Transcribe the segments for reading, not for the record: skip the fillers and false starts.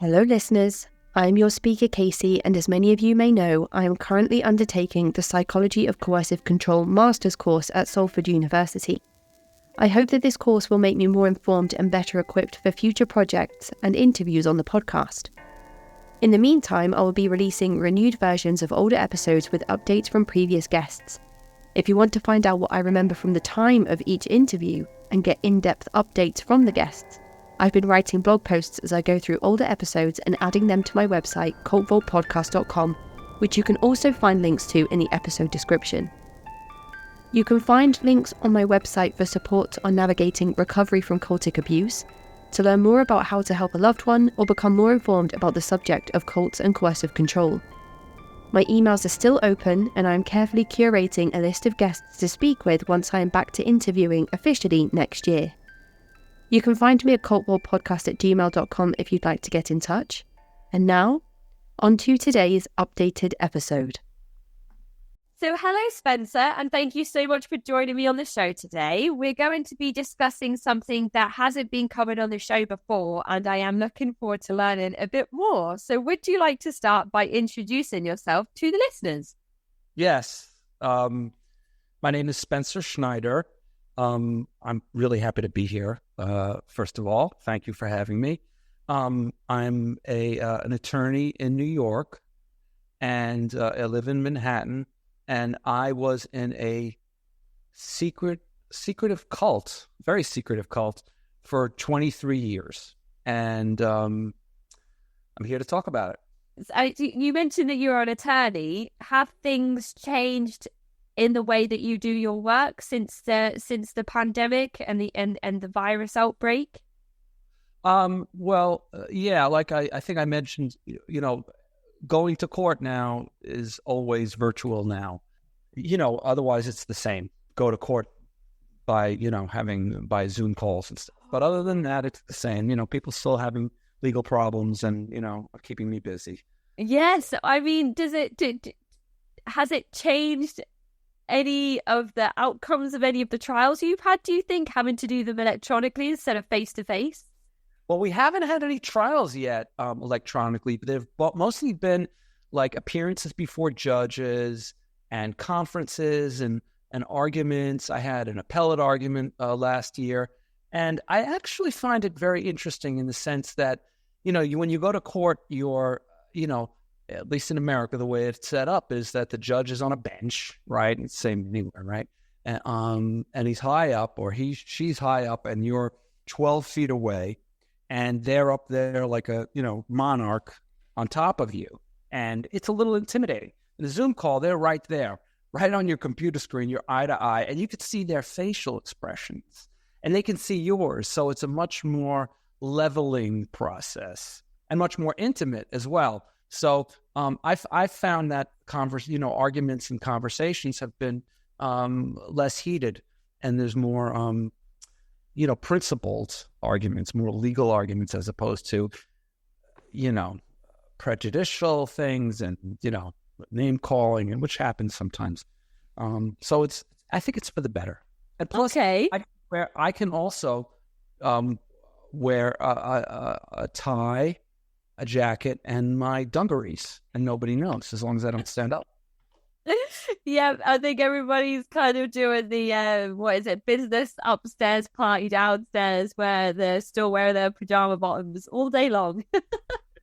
Hello listeners, I am your speaker Casey, and as many of you may know, I am currently undertaking the Psychology of Coercive Control Master's course at Salford University. I hope that this course will make me more informed and better equipped for future projects and interviews on the podcast. In the meantime, I will be releasing renewed versions of older episodes with updates from previous guests. If you want to find out what I remember from the time of each interview and get in-depth updates from the guests, I've been writing blog posts as I go through older episodes and adding them to my website, cultvaultpodcast.com, which you can also find links to in the episode description. You can find links on my website for support on navigating recovery from cultic abuse, to learn more about how to help a loved one, or become more informed about the subject of cults and coercive control. My emails are still open, and I am carefully curating a list of guests to speak with once I am back to interviewing officially next year. You can find me at cultvaultpodcast@gmail.com if you'd like to get in touch. And now, on to today's updated episode. So hello, Spencer, and thank you so much for joining me on the show today. We're going to be discussing something that hasn't been covered on the show before, and I am looking forward to learning a bit more. So would you like to start by introducing yourself to the listeners? Yes. My name is Spencer Schneider. I'm really happy to be here. First of all, thank you for having me. I'm an attorney in New York, and I live in Manhattan. And I was in a secretive cult, very secretive cult, for 23 years. And I'm here to talk about it. You mentioned that you're an attorney. Have things changed in the way that you do your work since the pandemic and the virus outbreak? Yeah, like I think I mentioned, going to court now is always virtual now. Otherwise it's the same. Go to court by Zoom calls and stuff. But other than that, it's the same. People still having legal problems and, keeping me busy. Yes. I mean, has it changed any of the outcomes of any of the trials you've had, do you think, having to do them electronically instead of face-to-face? Well, we haven't had any trials yet electronically, but they've mostly been like appearances before judges and conferences and arguments. I had an appellate argument last year, and I actually find it very interesting in the sense that, when you go to court, you're, at least in America, the way it's set up is that the judge is on a bench, right? It's the same anywhere, right? And he's high up, or she's high up, and you're 12 feet away. And they're up there like a, monarch on top of you. And it's a little intimidating. In a Zoom call, they're right there, right on your computer screen, you're eye to eye, and you can see their facial expressions. And they can see yours. So it's a much more leveling process and much more intimate as well. So I found that arguments and conversations have been less heated, and there's more principled arguments, more legal arguments, as opposed to, prejudicial things and, name calling, and which happens sometimes. So I think it's for the better. And plus, okay. I can also wear a tie, a jacket, and my dungarees, and nobody knows as long as I don't stand up. Yeah, I think everybody's kind of doing the business upstairs, party downstairs, where they're still wearing their pajama bottoms all day long.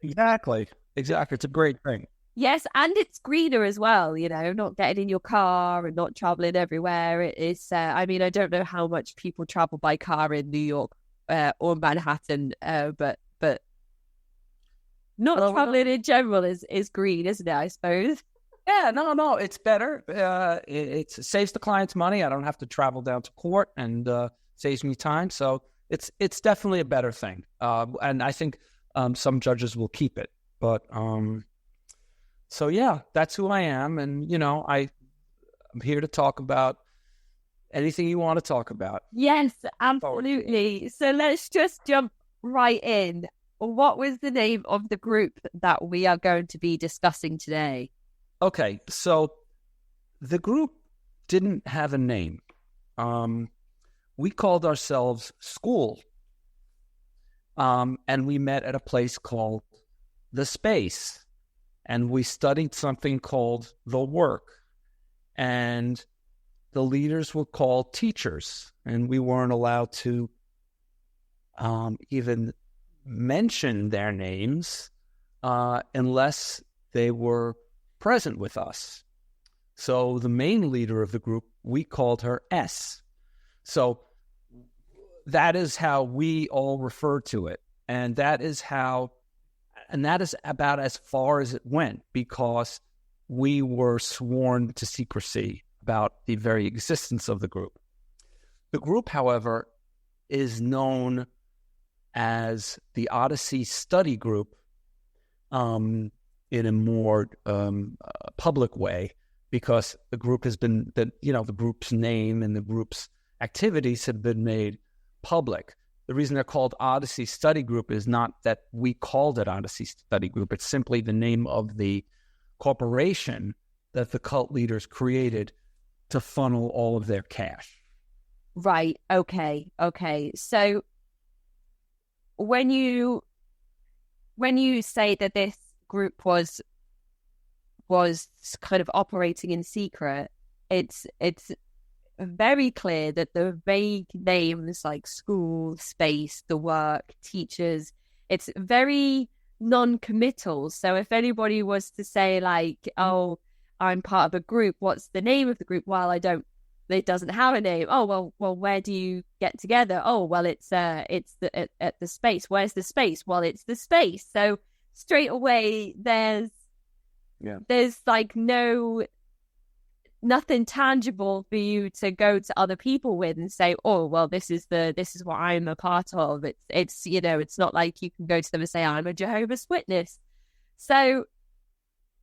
Exactly. It's a great thing. Yes, and it's greener as well, not getting in your car and not traveling everywhere. It's I don't know how much people travel by car in New York or Manhattan, but not traveling in general is green, isn't it, I suppose? Yeah, no, it's better. It saves the client's money. I don't have to travel down to court, and saves me time. So it's definitely a better thing. And I think some judges will keep it. But so yeah, that's who I am, and I'm here to talk about anything you want to talk about. Yes, absolutely. So let's just jump right in. What was the name of the group that we are going to be discussing today? Okay, so the group didn't have a name. We called ourselves School, and we met at a place called the space, and we studied something called the work. And the leaders were called teachers, and we weren't allowed to even mention their names unless they were present with us. So the main leader of the group, we called her S. So that is how we all refer to it. And that is about as far as it went, because we were sworn to secrecy about the very existence of the group. The group, however, is known as the Odyssey Study Group in a more public way, because the group has been, the group's name and the group's activities have been made public. The reason they're called Odyssey Study Group is not that we called it Odyssey Study Group. It's simply the name of the corporation that the cult leaders created to funnel all of their cash. Right. Okay. So when you say that this group was kind of operating in secret, it's very clear that the vague names like school, space, the work, teachers, it's very non-committal. So if anybody was to say like, oh, I'm part of a group, what's the name of the group? Well, it doesn't have a name. Oh, well, where do you get together? Oh, well, it's at the space. Where's the space? Well, it's the space. So straight away there's like nothing tangible for you to go to other people with and say, oh, well, this is what I'm a part of. It's it's not like you can go to them and say, I'm a Jehovah's Witness. So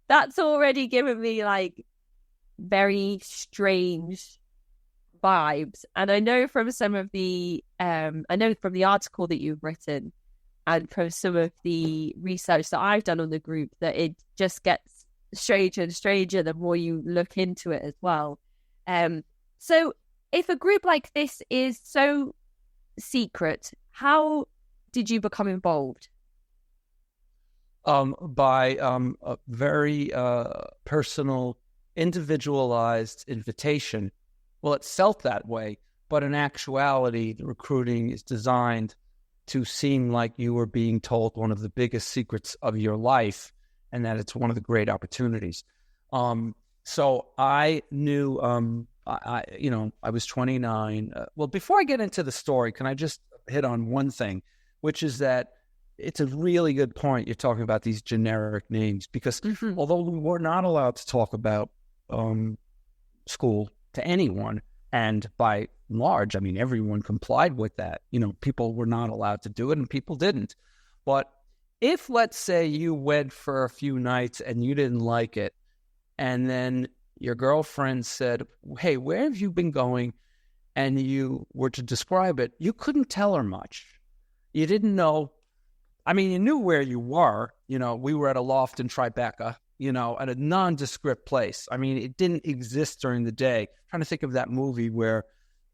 that's already given me like very strange vibes. And I know from some of the from the article that you've written and from some of the research that I've done on the group that it just gets stranger and stranger the more you look into it as well. So if a group like this is so secret, how did you become involved? By a very personal, individualized invitation. Well, it felt that way, but in actuality, the recruiting is designed to seem like you were being told one of the biggest secrets of your life, and that it's one of the great opportunities. So I knew, I was 29. Well, before I get into the story, can I just hit on one thing, which is that it's a really good point. You're talking about these generic names, because although we were not allowed to talk about school to anyone, and by and large, I mean, everyone complied with that. People were not allowed to do it and people didn't. But if, let's say, you went for a few nights and you didn't like it, and then your girlfriend said, hey, where have you been going? And you were to describe it, you couldn't tell her much. You didn't know. I mean, you knew where you were. We were at a loft in Tribeca, at a nondescript place. I mean, it didn't exist during the day. I'm trying to think of that movie where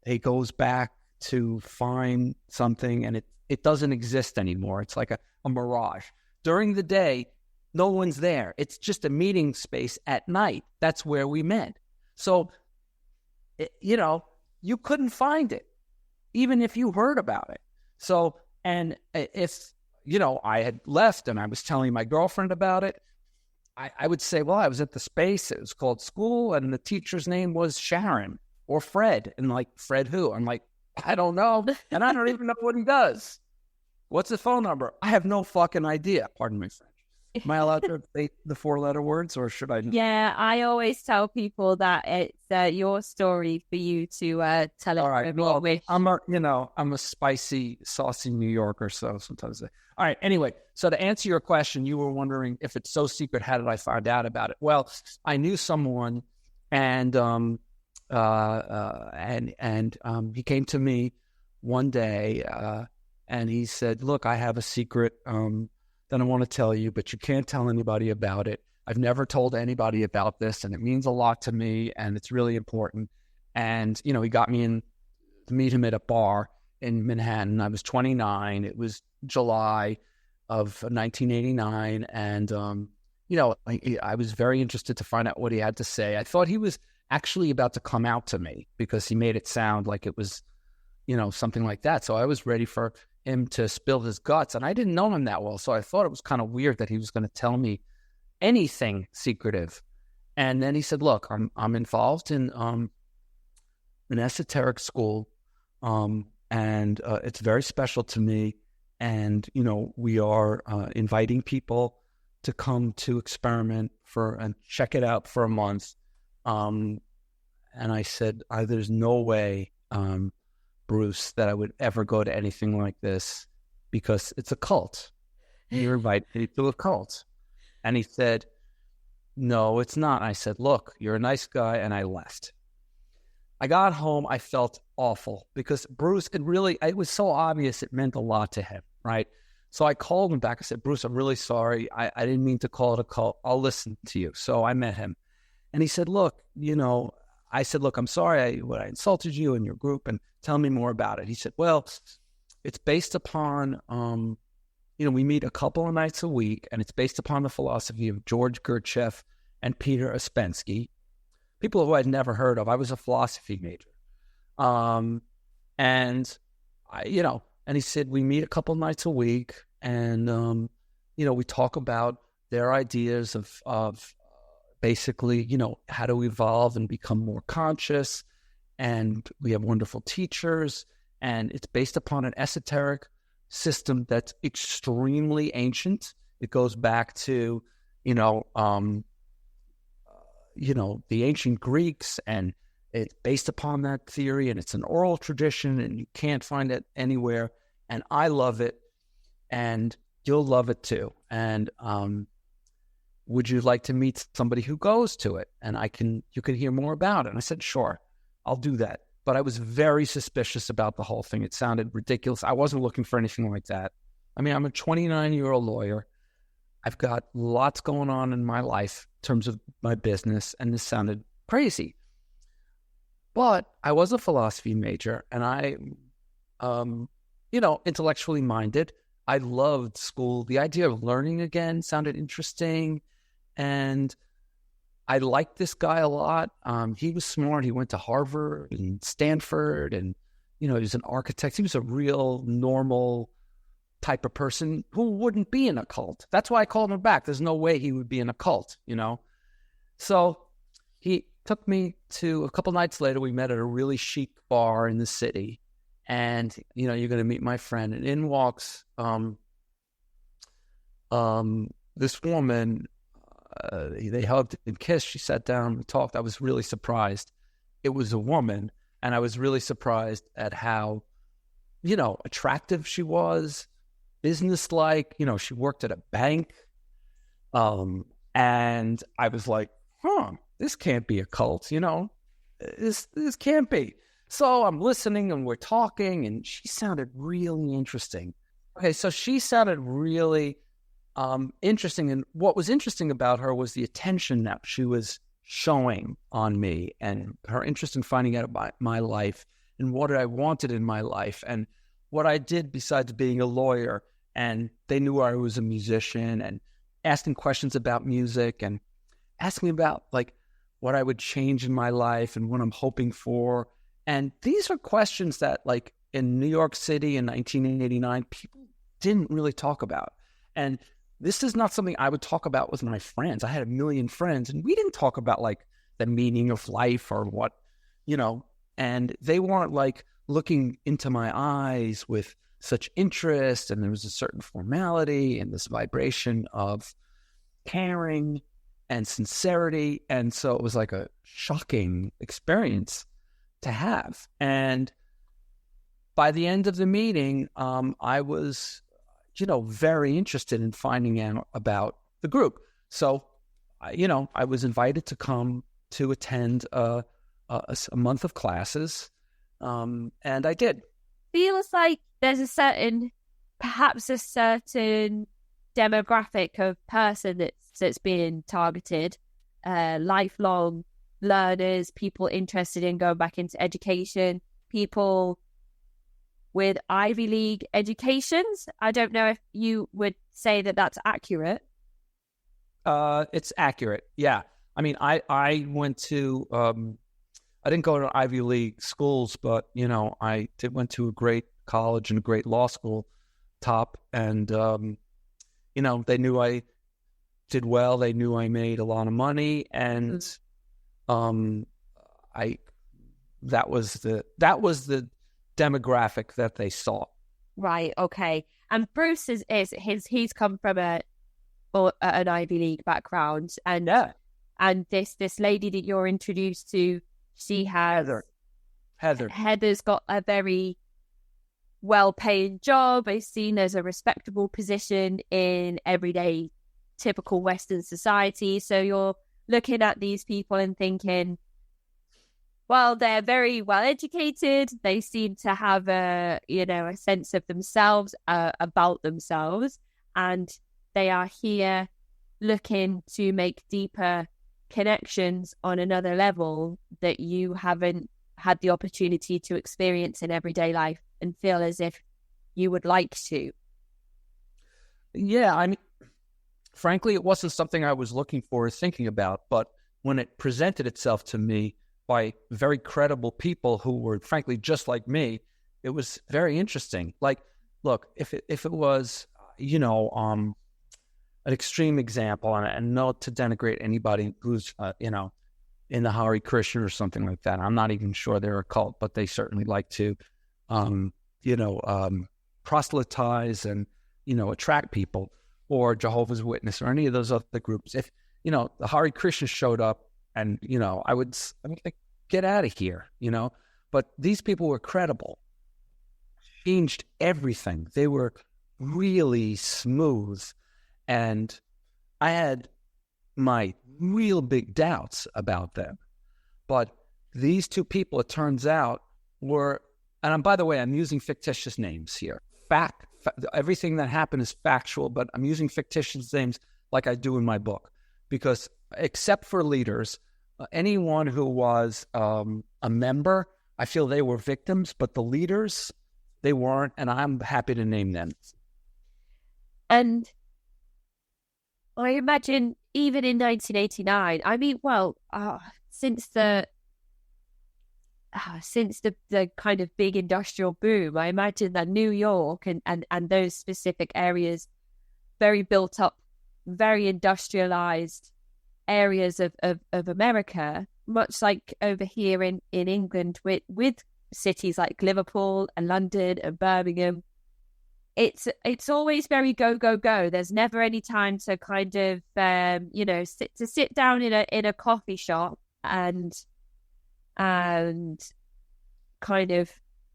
he goes back to find something and it doesn't exist anymore. It's like a mirage. During the day, no one's there. It's just a meeting space at night. That's where we met. So, you couldn't find it, even if you heard about it. So, and if, I had left and I was telling my girlfriend about it, I would say, well, I was at the space. It was called school, and the teacher's name was Sharon or Fred. And like, Fred who? I'm like, I don't know. And I don't even know what he does. What's his phone number? I have no fucking idea. Pardon my French. Am I allowed to say the 4-letter words, or should I? Yeah, I always tell people that it's your story for you to tell it. All right. Well, I'm a spicy, saucy New Yorker, so sometimes. All right. Anyway, so to answer your question, you were wondering if it's so secret, how did I find out about it? Well, I knew someone, and he came to me one day, and he said, "Look, I have a secret that I want to tell you, but you can't tell anybody about it. I've never told anybody about this, and it means a lot to me, and it's really important." And, he got me in to meet him at a bar in Manhattan. I was 29. It was July. of 1989. And, I was very interested to find out what he had to say. I thought he was actually about to come out to me because he made it sound like it was, something like that. So I was ready for him to spill his guts. And I didn't know him that well. So I thought it was kind of weird that he was going to tell me anything secretive. And then he said, look, I'm involved in an esoteric school, and it's very special to me. And, we are inviting people to come to experiment and check it out for a month. And I said, there's no way, Bruce, that I would ever go to anything like this because it's a cult. You're invited to a cult. And he said, no, it's not. I said, look, you're a nice guy. And I left. I got home. I felt awful because Bruce, it was so obvious it meant a lot to him, right? So I called him back. I said, Bruce, I'm really sorry. I didn't mean to call it a cult. I'll listen to you. So I met him. And he said, look, I said, look, I'm sorry I insulted you and your group, and tell me more about it. He said, well, it's based upon, we meet a couple of nights a week, and it's based upon the philosophy of George Gurdjieff and Peter Ouspensky, people who I'd never heard of. I was a philosophy major. And he said, we meet a couple nights a week, and, we talk about their ideas of basically, how to evolve and become more conscious. And we have wonderful teachers, and it's based upon an esoteric system that's extremely ancient. It goes back to, the ancient Greeks, and it's based upon that theory, and it's an oral tradition, and you can't find it anywhere. And I love it, and you'll love it too. And would you like to meet somebody who goes to it? And you can hear more about it. And I said, sure, I'll do that. But I was very suspicious about the whole thing. It sounded ridiculous. I wasn't looking for anything like that. I mean, I'm a 29-year-old lawyer. I've got lots going on in my life in terms of my business, and this sounded crazy. But I was a philosophy major, and I, intellectually minded. I loved school. The idea of learning again sounded interesting, and I liked this guy a lot. He was smart. He went to Harvard and Stanford, and, he was an architect. He was a real normal type of person who wouldn't be in a cult. That's why I called him back. There's no way he would be in a cult, So he took me to, a couple nights later, we met at a really chic bar in the city. And, you're going to meet my friend. And in walks this woman. They hugged and kissed. She sat down, we talked. I was really surprised. It was a woman, and I was really surprised at how, attractive she was, businesslike. She worked at a bank. And I was like, this can't be a cult, This can't be. So I'm listening, and we're talking, and she sounded really interesting. Okay, so she sounded really interesting. And what was interesting about her was the attention that she was showing on me, and her interest in finding out about my life and what I wanted in my life and what I did besides being a lawyer. And they knew I was a musician, and asking questions about music and asking about what I would change in my life and what I'm hoping for. And these are questions that in New York City in 1989, people didn't really talk about. And this is not something I would talk about with my friends. I had a million friends, and we didn't talk about the meaning of life or what, and they weren't looking into my eyes with such interest. And there was a certain formality and this vibration of caring and sincerity. And so it was a shocking experience to have. And by the end of the meeting, I was very interested in finding out about the group. So, I was invited to come to attend a month of classes, and I did. Feels like there's perhaps a certain demographic of person that's being targeted, lifelong learners, people interested in going back into education, people with Ivy League educations. I don't know if you would say that that's accurate. It's accurate. Yeah. I mean, I went to, I didn't go to Ivy League schools, but, I went to a great college and a great law school, top. And, they knew I did well. They knew I made a lot of money. And that was the demographic that they saw. Right. Okay. And Bruce he's come from an Ivy League background, and this lady that you're introduced to, she has Heather. Heather's got a very well-paying job. Is seen as a respectable position in everyday, typical Western society. So you're looking at these people and thinking, well, they're very well educated. They seem to have a sense of themselves, about themselves, and they are here looking to make deeper connections on another level that you haven't had the opportunity to experience in everyday life and feel as if you would like to. Yeah, I mean, frankly, it wasn't something I was looking for or thinking about, but when it presented itself to me by very credible people who were, frankly, just like me, it was very interesting. Like, look, if it was, an extreme example, and not to denigrate anybody who's, in the Hare Krishna or something like that. I'm not even sure they're a cult, but they certainly like to, proselytize and, attract people, or Jehovah's Witness or any of those other groups. If, the Hare Krishna showed up, and, I would think, get out of here, But these people were credible, changed everything. They were really smooth. And I had my real big doubts about them. But these two people, it turns out, were, and by the way, I'm using fictitious names here. Everything that happened is factual, but I'm using fictitious names like I do in my book. Because except for leaders, anyone who was a member, I feel they were victims, but the leaders, they weren't, and I'm happy to name them. And I imagine even in 1989, I mean, since the kind of big industrial boom, I imagine that New York and those specific areas, very built up, very industrialized areas of America, much like over here in England with cities like Liverpool and London and Birmingham, it's always very go, go, go. There's never any time to kind of sit down in a coffee shop and kind of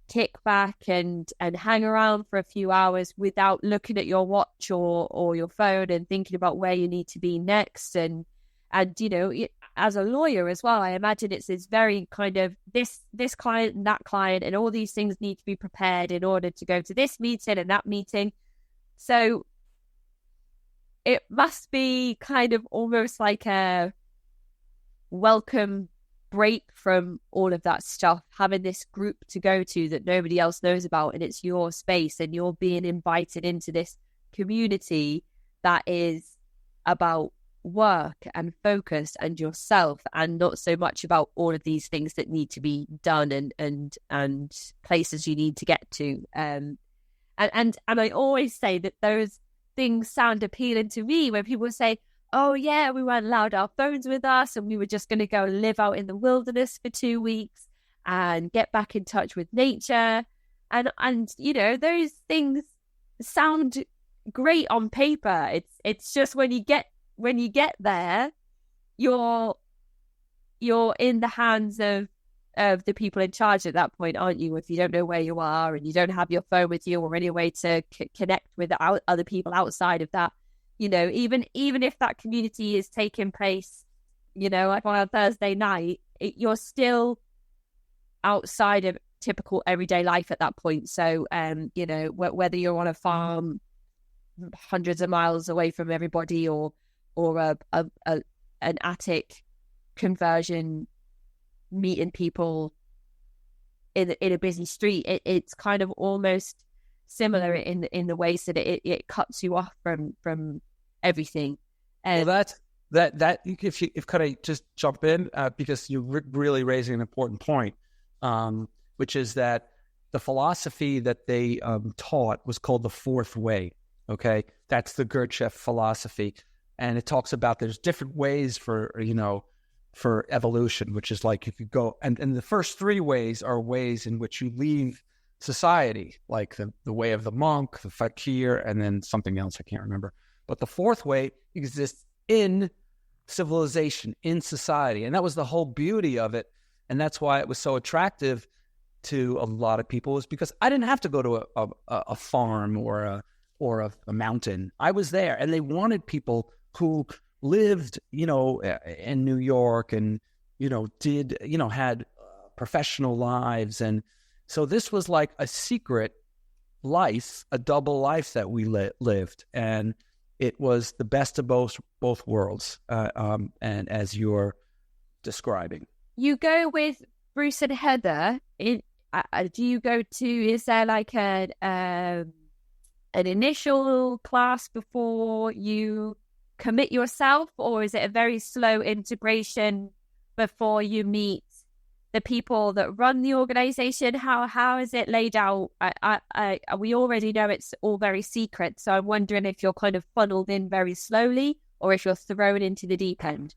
kick back and hang around for a few hours without looking at your watch or your phone and thinking about where you need to be next. And as a lawyer as well, I imagine it's very kind of this client and that client, and all these things need to be prepared in order to go to this meeting and that meeting. So it must be kind of almost like a welcome break from all of that stuff, having this group to go to that nobody else knows about, and it's your space, and you're being invited into this community that is about work and focus and yourself, and not so much about all of these things that need to be done and places you need to get to. And I always say that those things sound appealing to me when people say, oh yeah, we weren't allowed our phones with us, and we were just going to go live out in the wilderness for 2 weeks and get back in touch with nature. And those things sound great on paper. It's just when you get there, you're in the hands of the people in charge at that point, aren't you? If you don't know where you are and you don't have your phone with you or any way to connect with other people outside of that, even if that community is taking place, like on a Thursday night, you're still outside of typical everyday life at that point. So, whether you're on a farm hundreds of miles away from everybody or an attic conversion, meeting people in a busy street. It's kind of almost similar in the ways that it cuts you off from everything. Well, that if could I just jump in because you're really raising an important point, which is that the philosophy that they taught was called the fourth way. Okay, that's the Gurdjieff philosophy, and it talks about there's different ways for evolution, which is like you could go, and the first three ways are ways in which you leave society, like the way of the monk, the fakir, and then something else I can't remember. But the fourth way exists in civilization, in society, and that was the whole beauty of it, and that's why it was so attractive to a lot of people, is because I didn't have to go to a farm or a mountain. I was there, and they wanted people who lived, in New York and, had professional lives. And so this was like a secret life, a double life that we lived. And it was the best of both worlds, and as you're describing. You go with Bruce and Heather. Do you go to, is there like an initial class before you commit yourself, or is it a very slow integration before you meet the people that run the organization? How is it laid out? We already know it's all very secret, so I'm wondering if you're kind of funneled in very slowly or if you're thrown into the deep end.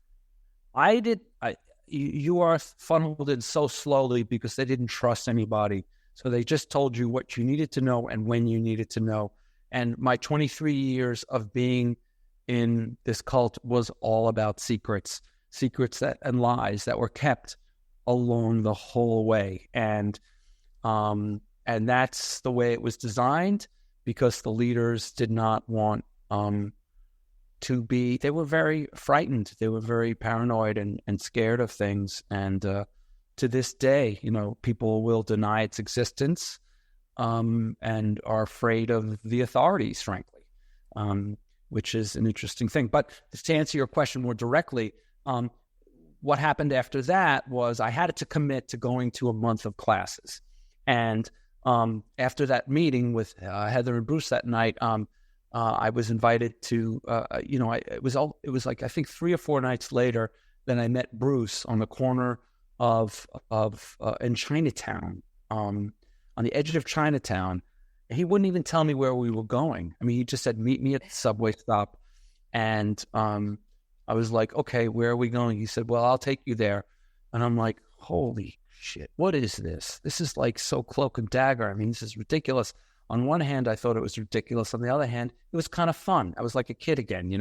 You are funneled in so slowly because they didn't trust anybody. So they just told you what you needed to know and when you needed to know. And my 23 years of being in this cult was all about secrets and lies that were kept along the whole way. And that's the way it was designed, because the leaders did not want they were very frightened. They were very paranoid and scared of things. And to this day, people will deny its existence and are afraid of the authorities, frankly, which is an interesting thing. But to answer your question more directly, what happened after that was I had to commit to going to a month of classes. And after that meeting with Heather and Bruce that night, I was invited to, it was like, I think 3 or 4 nights later, then I met Bruce on the corner in Chinatown, on the edge of Chinatown. He wouldn't even tell me where we were going. I mean, he just said, meet me at the subway stop. And I was like, okay, where are we going? He said, well, I'll take you there. And I'm like, holy shit, what is this? This is like so cloak and dagger. I mean, this is ridiculous. On one hand, I thought it was ridiculous. On the other hand, it was kind of fun. I was like a kid again,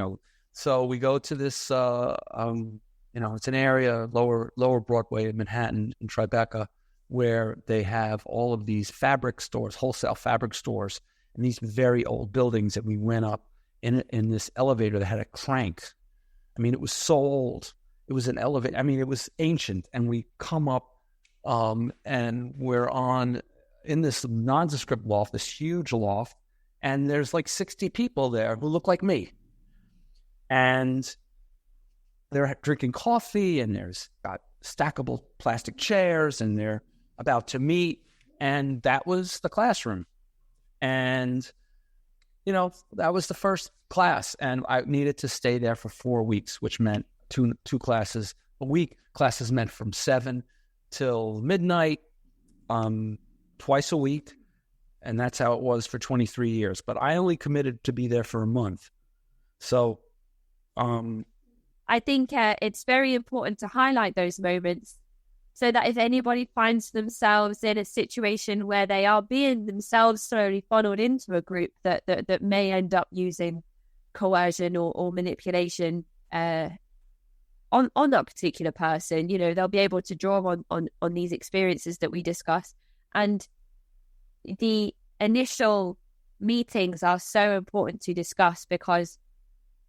So we go to this, it's an area, lower Broadway in Manhattan, in Tribeca, where they have all of these fabric stores, wholesale fabric stores, and these very old buildings that we went up in this elevator that had a crank. I mean, it was so old. It was an elevator. I mean, it was ancient. And we come up and we're in this nondescript loft, this huge loft, and there's like 60 people there who look like me. And they're drinking coffee, and there's got stackable plastic chairs, and they're about to meet. And that was the classroom. And, that was the first class. And I needed to stay there for 4 weeks, which meant two classes a week. Classes meant from 7 till midnight, twice a week. And that's how it was for 23 years. But I only committed to be there for a month. So, I think it's very important to highlight those moments so that if anybody finds themselves in a situation where they are being themselves slowly funneled into a group that may end up using coercion or manipulation on that particular person, they'll be able to draw on these experiences that we discuss. And the initial meetings are so important to discuss, because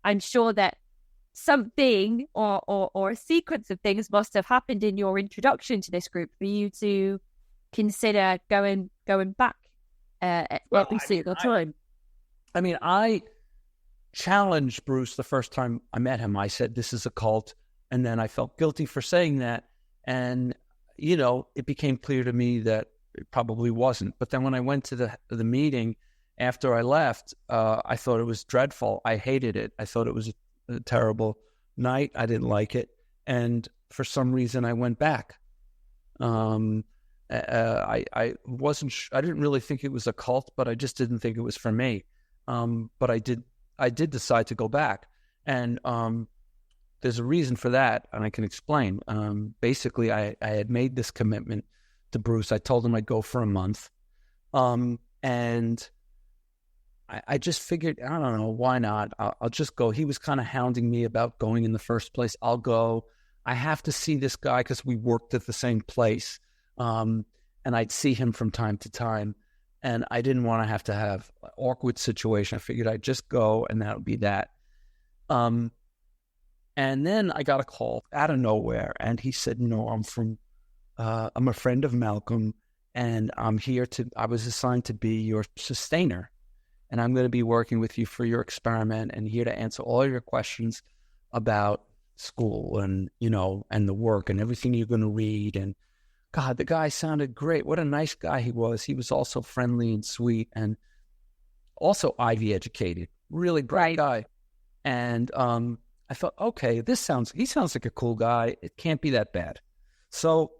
I'm sure that something or a sequence of things must have happened in your introduction to this group for you to consider going back every single time. I mean, I challenged Bruce the first time I met him. I said, this is a cult. And then I felt guilty for saying that. And, it became clear to me that it probably wasn't. But then when I went to the meeting after I left, I thought it was dreadful. I hated it. I thought it was a terrible night. I didn't like it. And for some reason, I went back. I wasn't. I didn't really think it was a cult, but I just didn't think it was for me. But I did decide to go back, and there's a reason for that, and I can explain. Basically, I had made this commitment to Bruce. I told him I'd go for a month, and I just figured, I don't know, why not? I'll just go. He was kind of hounding me about going in the first place. I'll go. I have to see this guy because we worked at the same place, and I'd see him from time to time, and I didn't want to have an awkward situation. I figured I'd just go, and that would be that. And then I got a call out of nowhere, and he said, "No, I'm a friend of Malcolm, and I was assigned to be your sustainer, and I'm going to be working with you for your experiment, and here to answer all your questions about school and the work and everything you're going to read." And God, the guy sounded great. What a nice guy he was. He was also friendly and sweet, and also Ivy educated, really bright guy. And I thought, okay, he sounds like a cool guy. It can't be that bad. So,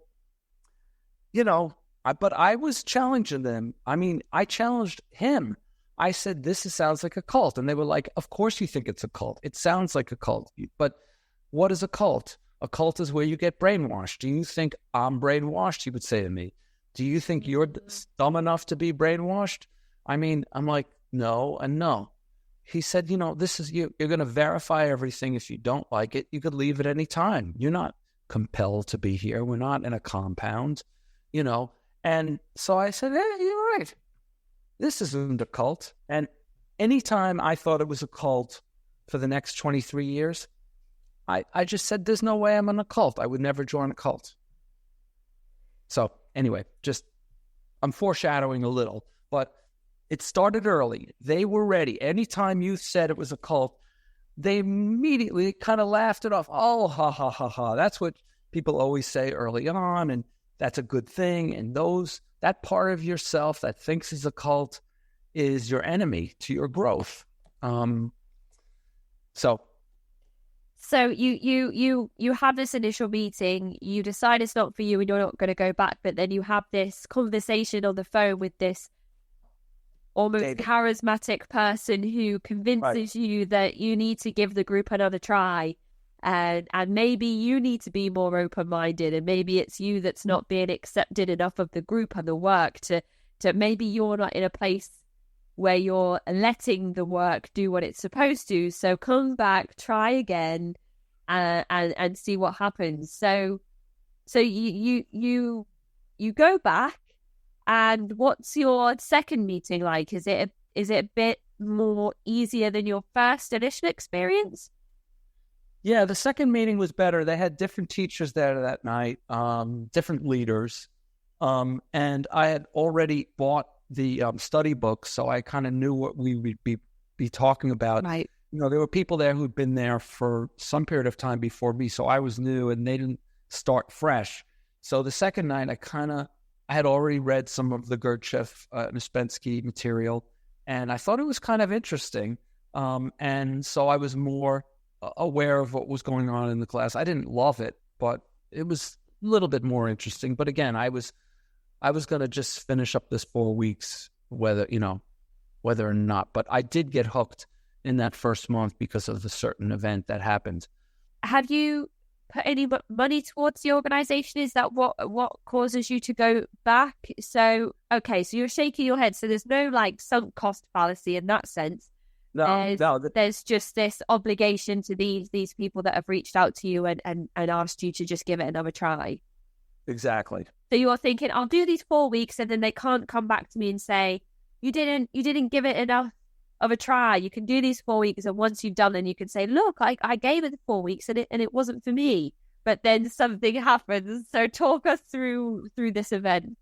but I was challenging them. I mean, I challenged him. I said, this sounds like a cult. And they were like, of course you think it's a cult. It sounds like a cult. But what is a cult? A cult is where you get brainwashed. Do you think I'm brainwashed? He would say to me. Do you think you're dumb enough to be brainwashed? I mean, I'm like, no and no. He said, this is you. You're going to verify everything. If you don't like it, you could leave at any time. You're not compelled to be here. We're not in a compound, And so I said, hey, you're right. This isn't a cult. And anytime I thought it was a cult for the next 23 years, I just said, there's no way I'm in a cult. I would never join a cult. So anyway, I'm foreshadowing a little, but it started early. They were ready. Anytime you said it was a cult, they immediately kind of laughed it off. Oh, ha, ha, ha, ha. That's what people always say early on, and that's a good thing. And that part of yourself that thinks is a cult is your enemy to your growth. So you have this initial meeting, you decide it's not for you and you're not going to go back, but then you have this conversation on the phone with this almost David. Charismatic person who convinces you that you need to give the group another try, and maybe you need to be more open-minded, and maybe it's you that's not being accepted enough of the group and the work to maybe you're not in a place where you're letting the work do what it's supposed to. So come back, try again, and see what happens. So you go back, and what's your second meeting like? Is it a bit more easier than your first initial experience? Yeah, the second meeting was better. They had different teachers there that night, different leaders, and I had already bought the study book, so I kind of knew what we would be talking about. Right. There were people there who'd been there for some period of time before me, so I was new, and they didn't start fresh. So the second night, I had already read some of the Gurdjieff and Ouspensky material, and I thought it was kind of interesting. And so I was more aware of what was going on in the class. I didn't love it, but it was a little bit more interesting. But again, I was going to just finish up this 4 weeks, whether or not. But I did get hooked in that first month because of the certain event that happened. Have you put any money towards the organization? Is that what causes you to go back? So, okay, so you're shaking your head. So there's no sunk cost fallacy in that sense. There's just this obligation to these people that have reached out to you and asked you to just give it another try. Exactly. So you're thinking, I'll do these 4 weeks, and then they can't come back to me and say, you didn't give it enough of a try. You can do these 4 weeks, and once you've done them, you can say, look, I gave it 4 weeks and it wasn't for me. But then something happens. So talk us through this event.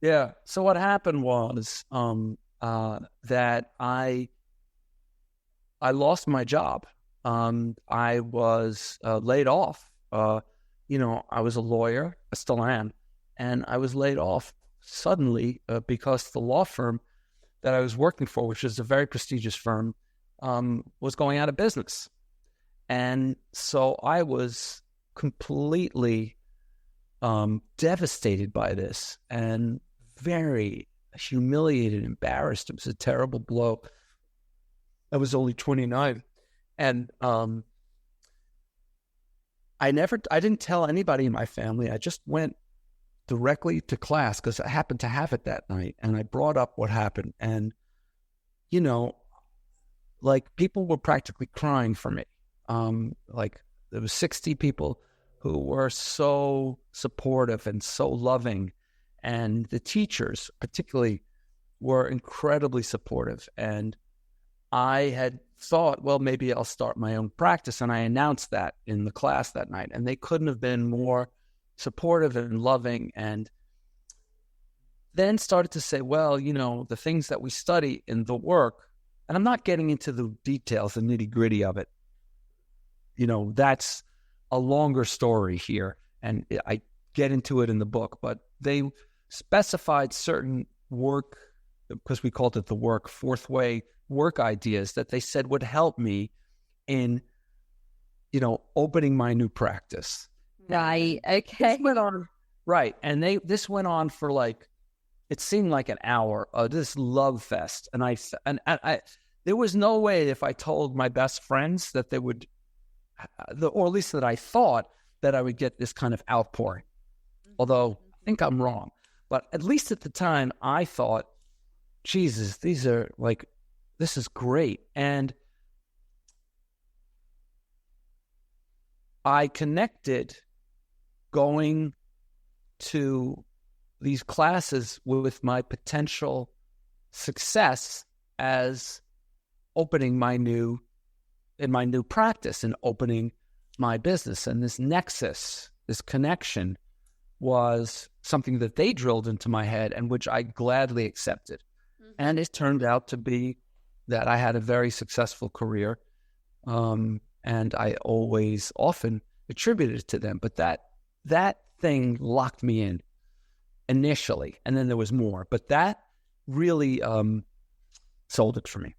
Yeah. So what happened was that I lost my job. I was laid off. I was a lawyer. I still am. And I was laid off suddenly because the law firm that I was working for, which is a very prestigious firm, was going out of business. And so I was completely devastated by this and very humiliated, embarrassed. It was a terrible blow. I was only 29. And I didn't tell anybody in my family. I just went directly to class because I happened to have it that night. And I brought up what happened. And, you know, like people were practically crying for me. Like there was 60 people who were so supportive and so loving. And the teachers particularly were incredibly supportive. And I had thought, well, maybe I'll start my own practice. And I announced that in the class that night. And they couldn't have been more supportive and loving. And then started to say, well, you know, the things that we study in the work, and I'm not getting into the details, the nitty gritty of it. You know, that's a longer story here. And I get into it in the book, but they specified certain work, because we called it the work, fourth way work ideas that they said would help me in, you know, opening my new practice. Right. Okay. This went on, right. And this went on for like, it seemed like an hour of this love fest. And I there was no way if I told my best friends that they would, or at least that I thought that I would get this kind of outpouring. Although I think I'm wrong. But at least at the time, I thought, Jesus, this is great. And I connected going to these classes with my potential success as opening my new practice and opening my business. And this nexus, this connection, was something that they drilled into my head and which I gladly accepted. Mm-hmm. And it turned out to be that I had a very successful career. And I often attributed it to them. But that thing locked me in initially. And then there was more. But that really sold it for me.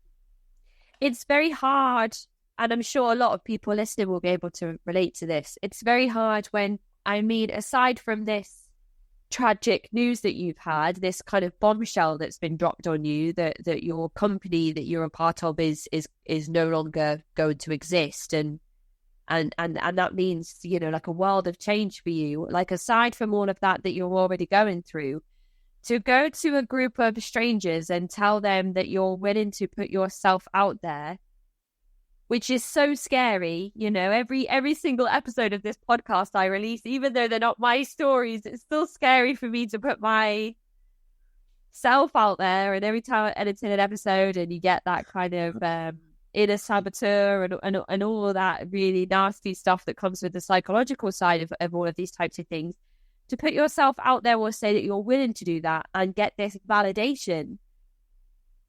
It's very hard. And I'm sure a lot of people listening will be able to relate to this. It's very hard when, aside from this tragic news that you've had, this kind of bombshell that's been dropped on you, that your company that you're a part of is no longer going to exist, and that means, you know, like a world of change for you. Like, aside from all of that you're already going through, to go to a group of strangers and tell them that you're willing to put yourself out there, which is so scary. You know, every single episode of this podcast I release, even though they're not my stories, it's still scary for me to put myself out there. And every time I edit an episode and you get that kind of inner saboteur and all of that really nasty stuff that comes with the psychological side of all of these types of things, to put yourself out there will say that you're willing to do that and get this validation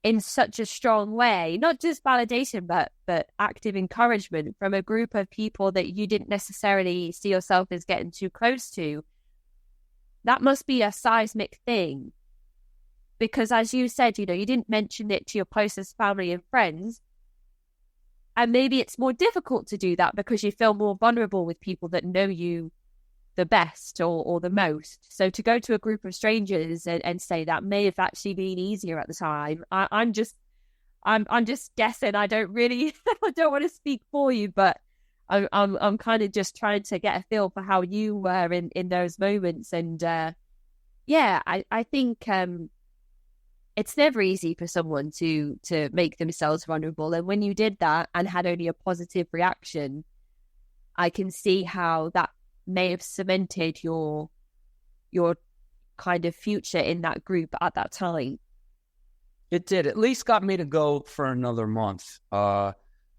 in such a strong way, not just validation, but active encouragement from a group of people that you didn't necessarily see yourself as getting too close to. That must be a seismic thing. Because as you said, you know, you didn't mention it to your closest family and friends. And maybe it's more difficult to do that because you feel more vulnerable with people that know you the best or the most. So to go to a group of strangers and say that may have actually been easier at the time. I'm just guessing. I don't want to speak for you, but I'm kind of just trying to get a feel for how you were in those moments. And I think it's never easy for someone to make themselves vulnerable. And when you did that and had only a positive reaction, I can see how that may have cemented your kind of future in that group at that time. It did. At least got me to go for another month. I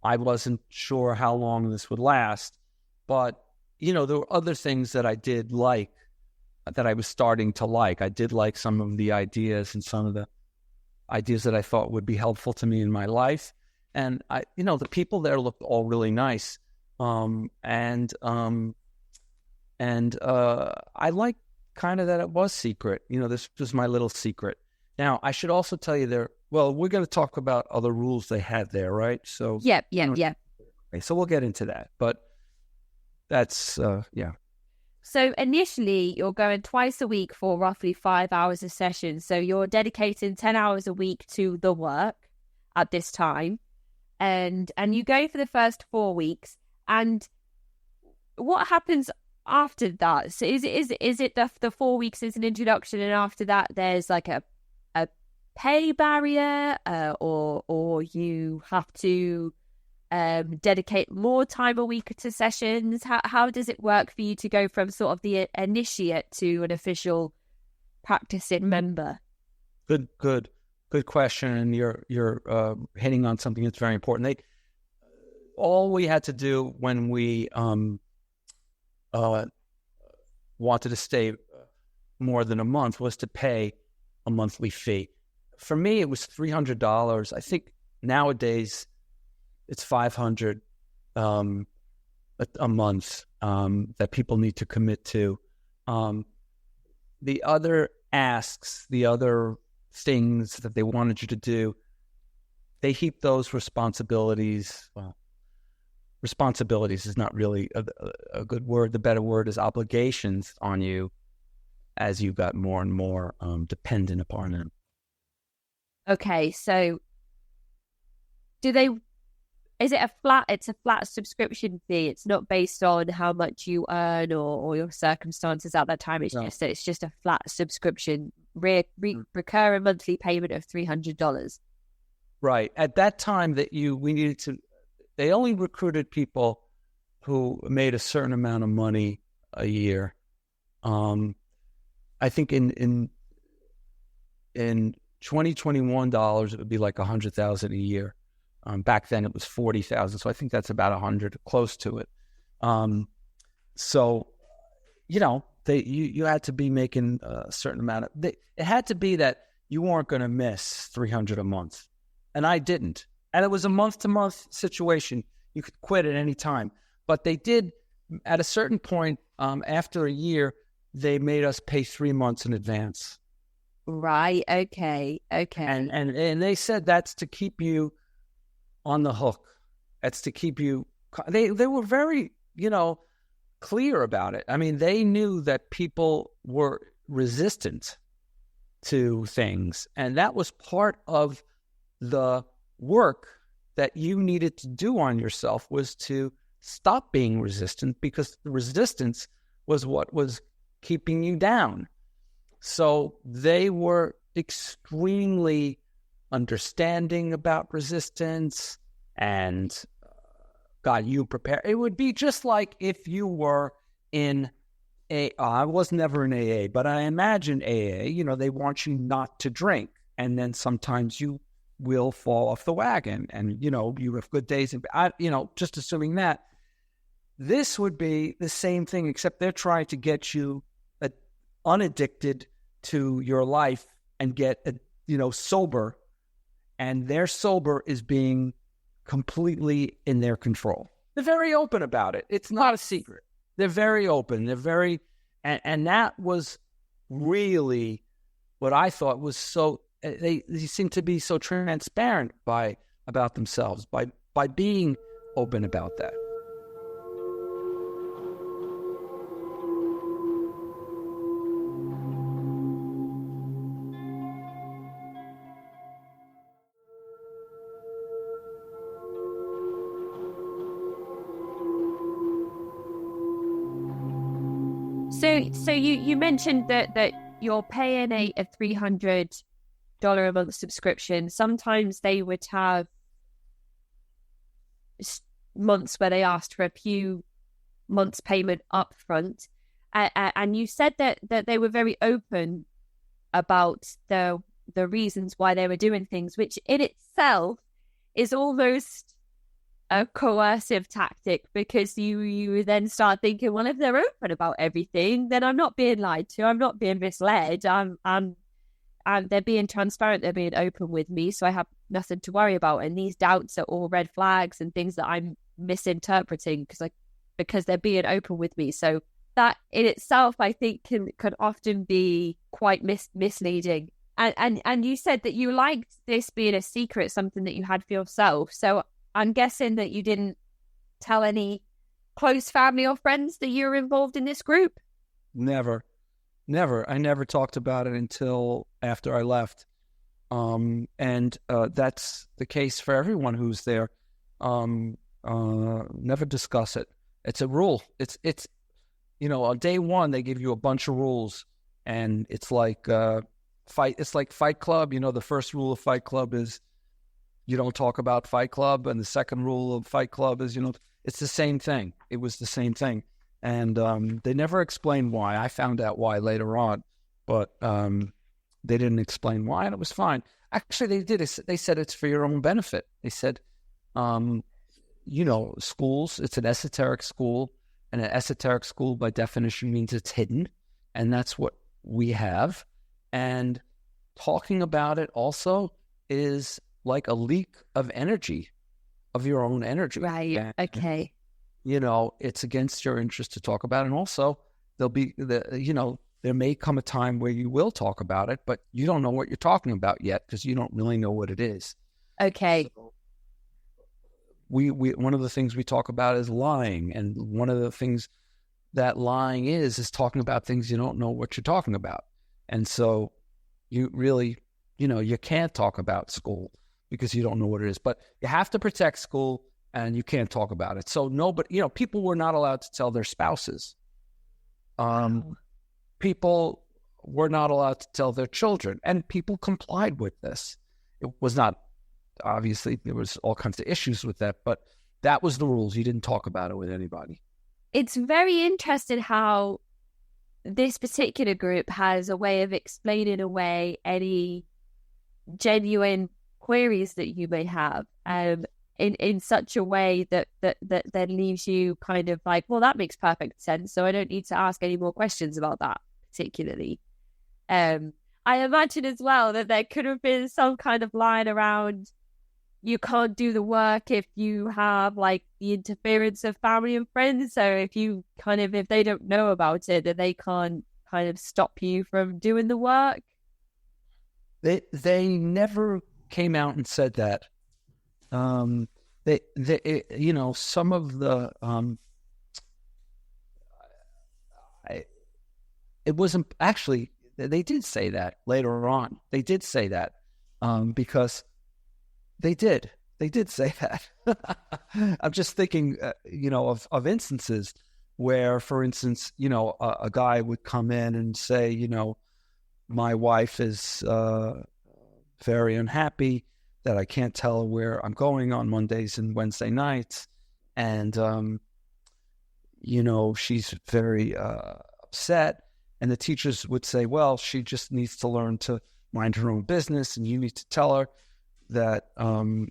wasn't sure how long this would last, but, you know, there were other things that I did like, that I was starting to like. I did like some of the ideas and some of the ideas that I thought would be helpful to me in my life. And the people there looked all really nice. I like kind of that it was secret. This was my little secret. Now, I should also tell you we're going to talk about other rules they had there, right? So yeah. Okay, so we'll get into that, but that's, yeah. So initially, you're going twice a week for roughly 5 hours a session. So you're dedicating 10 hours a week to the work at this time. And you go for the first 4 weeks. And what happens after that? So is it the 4 weeks is an introduction, and after that there's like a pay barrier, or you have to dedicate more time a week to sessions? How does it work for you to go from sort of the initiate to an official practicing member? Good question, and you're hitting on something that's very important. All we had to do when we wanted to stay more than a month was to pay a monthly fee. For me, it was $300. I think nowadays it's $500 a month that people need to commit to. The other asks, the other things that they wanted you to do, they heap those responsibilities. Well, responsibilities is not really a good word. The better word is obligations on you as you got more and more dependent upon them. Okay, so is it it's a flat subscription fee? It's not based on how much you earn or your circumstances at that time. It's just a flat subscription, recurring monthly payment of $300. Right. At that time they only recruited people who made a certain amount of money a year. I think in 2021 dollars, it would be like $100,000 a year. Back then it was 40,000. So I think that's about 100, close to it. So, you had to be making a certain amount it had to be that you weren't going to miss $300 a month. And I didn't. And it was a month-to-month situation. You could quit at any time. But they did, at a certain point, after a year, they made us pay 3 months in advance. Right. Okay. And they said that's to keep you on the hook. That's to keep you... They were very, clear about it. I mean, they knew that people were resistant to things. And that was part of the work that you needed to do on yourself, was to stop being resistant, because the resistance was what was keeping you down. So they were extremely understanding about resistance and got you prepared. It would be just like if you were in I was never in AA, but I imagine AA, they want you not to drink. And then sometimes you will fall off the wagon, and you have good days, and just assuming that. This would be the same thing, except they're trying to get you unaddicted to your life and get sober, and their sober is being completely in their control. They're very open about it. It's not a secret. They're very open. They're very, and that was really what I thought was so. They seem to be so transparent about themselves by being open about that. So you mentioned that you're paying a $300 a month subscription. Sometimes they would have months where they asked for a few months payment up front. And you said that they were very open about the reasons why they were doing things, which in itself is almost a coercive tactic, because you then start thinking, well, if they're open about everything, then I'm not being lied to, I'm not being misled, and they're being transparent, they're being open with me, so I have nothing to worry about. And these doubts are all red flags and things that I'm misinterpreting because they're being open with me. So that in itself, I think, can often be quite misleading. And you said that you liked this being a secret, something that you had for yourself. So I'm guessing that you didn't tell any close family or friends that you were involved in this group? Never. I never talked about it until after I left. And that's the case for everyone who's there. Never discuss it. It's a rule. It's on day one, they give you a bunch of rules, and it's like it's like Fight Club. The first rule of Fight Club is you don't talk about Fight Club, and the second rule of Fight Club is, it's the same thing. It was the same thing. And they never explained why. I found out why later on, but they didn't explain why, and it was fine. Actually, they did. They said it's for your own benefit. They said, schools, it's an esoteric school, and an esoteric school by definition means it's hidden, and that's what we have. And talking about it also is like a leak of energy, of your own energy. Right. And, okay. It's against your interest to talk about it. And also there may come a time where you will talk about it, but you don't know what you're talking about yet because you don't really know what it is. Okay. So we one of the things we talk about is lying. And one of the things that lying is talking about things you don't know what you're talking about. And so you really, you can't talk about school because you don't know what it is. But you have to protect school, and you can't talk about it. So people were not allowed to tell their spouses. People were not allowed to tell their children, and people complied with this. It was not, obviously, there was all kinds of issues with that, but that was the rules. You didn't talk about it with anybody. It's very interesting how this particular group has a way of explaining away any genuine queries that you may have, in such a way that then leaves you kind of like, well, that makes perfect sense, so I don't need to ask any more questions about that particularly. I imagine as well that there could have been some kind of line around you can't do the work if you have like the interference of family and friends. So if they don't know about it, then they can't kind of stop you from doing the work. They never came out and said that. Some of the it wasn't actually. They did say that later on. They did say that because they did say that. I'm just thinking, of instances where, for instance, a guy would come in and say, my wife is very unhappy that I can't tell her where I'm going on Mondays and Wednesday nights. And, she's very upset. And the teachers would say, well, she just needs to learn to mind her own business. And you need to tell her that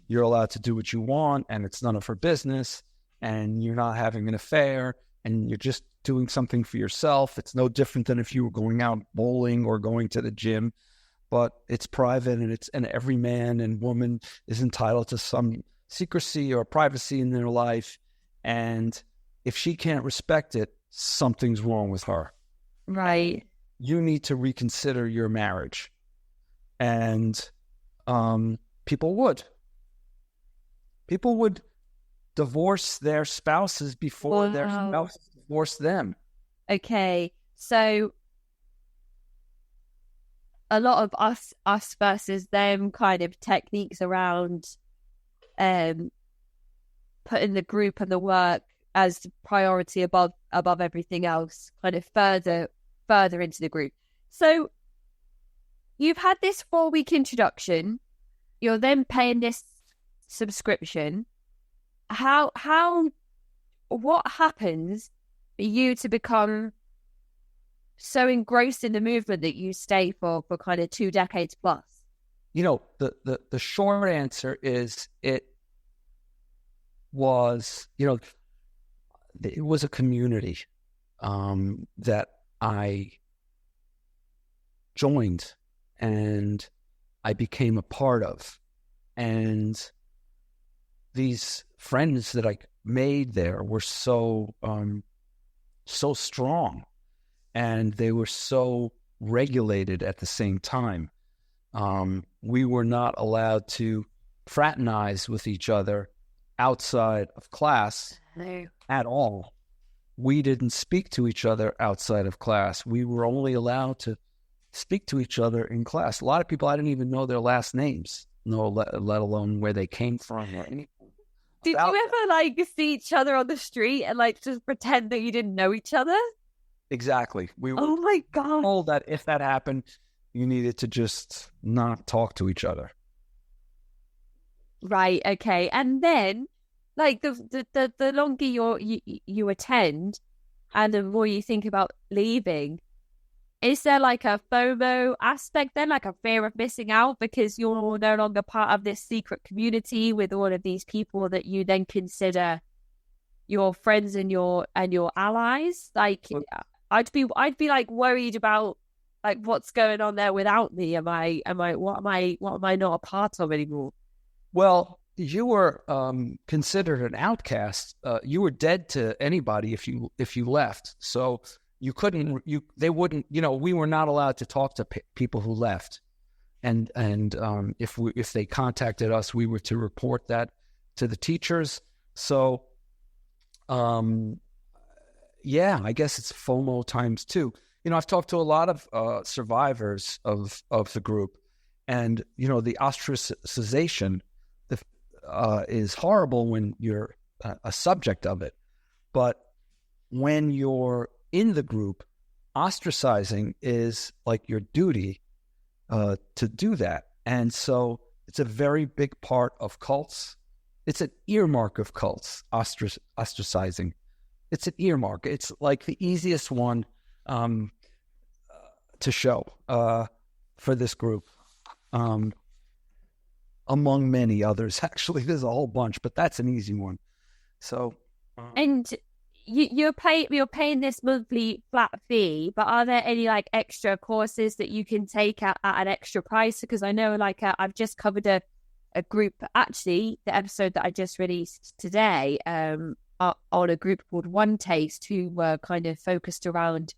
you're allowed to do what you want and it's none of her business. And you're not having an affair and you're just doing something for yourself. It's no different than if you were going out bowling or going to the gym. But it's private, and every man and woman is entitled to some secrecy or privacy in their life. And if she can't respect it, something's wrong with her. Right. You need to reconsider your marriage. And people would divorce their spouses before their spouses divorce them. Okay, so a lot of us versus them kind of techniques around putting the group and the work as the priority above everything else, kind of further into the group. So you've had this 4-week introduction, you're then paying this subscription. What happens for you to become so engrossed in the movement that you stay for kind of 2 decades plus? The short answer is it was a community that I joined and I became a part of. And these friends that I made there were so so strong, and they were so regulated at the same time. We were not allowed to fraternize with each other outside of class at all. We didn't speak to each other outside of class. We were only allowed to speak to each other in class. A lot of people, I didn't even know their last names, let alone where they came from or anything. Did you ever like see each other on the street and like just pretend that you didn't know each other? Exactly. We were Oh my God. told that if that happened, you needed to just not talk to each other. Right. Okay. And then, like the longer you attend, and the more you think about leaving, is there like a FOMO aspect then, like a fear of missing out because you're no longer part of this secret community with all of these people that you then consider your friends and your allies? Like, I'd be like worried about like what's going on there without me. What am I not a part of anymore? Well, you were considered an outcast. You were dead to anybody if you left. So you couldn't. They wouldn't. We were not allowed to talk to people who left. And if they contacted us, we were to report that to the teachers. So, yeah, I guess it's FOMO times two. I've talked to a lot of survivors of the group, and the ostracization is horrible when you're a subject of it. But when you're in the group, ostracizing is like your duty to do that. And so it's a very big part of cults. It's an earmark of cults, ostracizing. It's an earmark. It's like the easiest one to show for this group. Among many others, actually, there's a whole bunch, but that's an easy one. So, and you're paying this monthly flat fee, but are there any like extra courses that you can take at an extra price? Because I know like I've just covered a group, actually, the episode that I just released today, on a group called One Taste, who were kind of focused around